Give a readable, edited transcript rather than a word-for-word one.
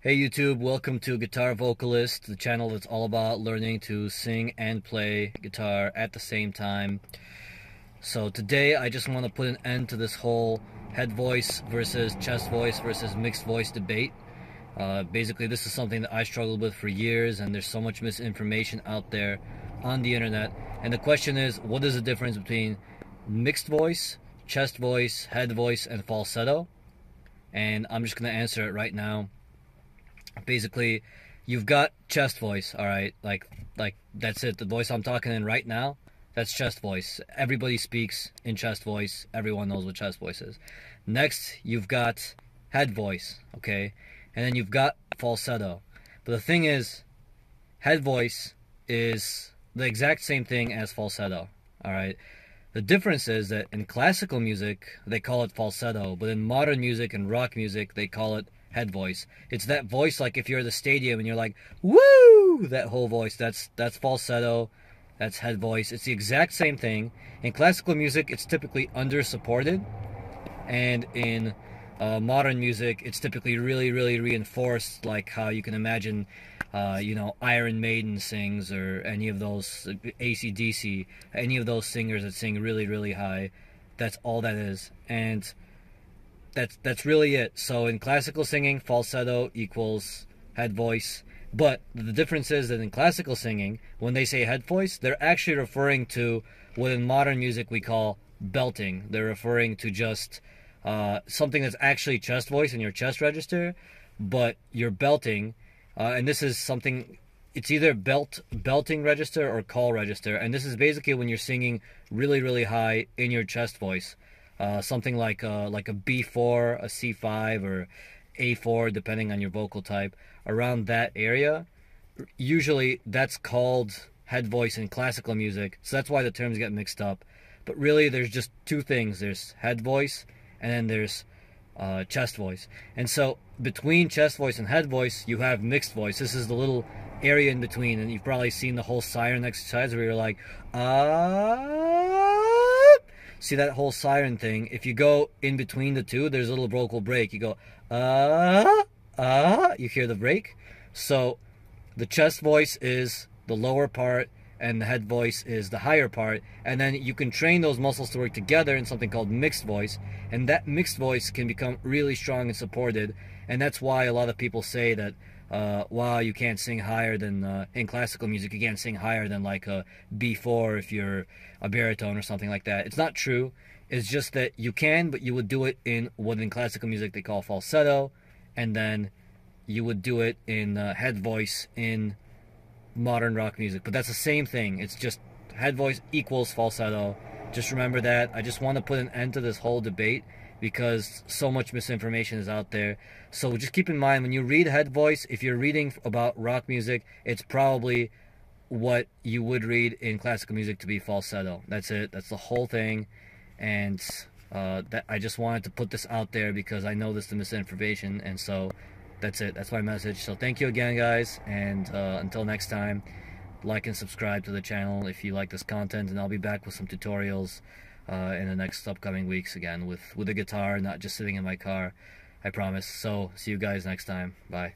Hey YouTube, welcome to Guitar Vocalist, the channel that's all about learning to sing and play guitar at the same time. So today I just want to put an end to this whole head voice versus chest voice versus mixed voice debate. Basically this is something that I struggled with for years, and there's so much misinformation out there on the internet. And the question is, what is the difference between mixed voice, chest voice, head voice, and falsetto? And I'm just going to answer it right now. Basically, you've got chest voice, all right? Like that's it. The voice I'm talking in right now, that's chest voice. Everybody speaks in chest voice. Everyone knows what chest voice is. Next, you've got head voice, okay? And then you've got falsetto. But the thing is, head voice is the exact same thing as falsetto, all right? The difference is that in classical music, they call it falsetto, but in modern music and rock music, they call it head voice. It's that voice, like if you're at the stadium and you're like, woo! That whole voice, that's falsetto, that's head voice. It's the exact same thing. In classical music, it's typically under-supported, and in modern music, it's typically really, really reinforced, like how you can imagine, Iron Maiden sings, or any of those, AC/DC, any of those singers that sing really, really high. That's all that is. And that's really it. So in classical singing, falsetto equals head voice. But the difference is that in classical singing, when they say head voice, they're actually referring to what in modern music we call belting. They're referring to just something that's actually chest voice in your chest register, but you're belting. And this is something, it's either belting register or call register. And this is basically when you're singing really, really high in your chest voice. Something like a B4, a C5, or A4, depending on your vocal type, around that area. Usually that's called head voice in classical music, so that's why the terms get mixed up. But really there's just two things. There's head voice, and then there's chest voice. And so between chest voice and head voice, you have mixed voice. This is the little area in between, and you've probably seen the whole siren exercise where you're like, see that whole siren thing? If you go in between the two, there's a little vocal break. You go, you hear the break. So the chest voice is the lower part, and the head voice is the higher part. And then you can train those muscles to work together in something called mixed voice. And that mixed voice can become really strong and supported. And that's why a lot of people say that, wow, you can't sing higher than, in classical music, you can't sing higher than like a B4 if you're a baritone or something like that. It's not true. It's just that you can, but you would do it in what in classical music they call falsetto, and then you would do it in head voice in modern rock music. But that's the same thing. It's just head voice equals falsetto. Just remember that. I just want to put an end to this whole debate because so much misinformation is out there. So just keep in mind, when you read head voice, if you're reading about rock music, it's probably what you would read in classical music to be falsetto. That's it. That's the whole thing. And that I just wanted to put this out there because I know this is misinformation, and so that's it. That's my message. So thank you again, guys, and until next time, like and subscribe to the channel if you like this content, and I'll be back with some tutorials in the next upcoming weeks again with a guitar, not just sitting in my car, I promise. So see you guys next time. Bye.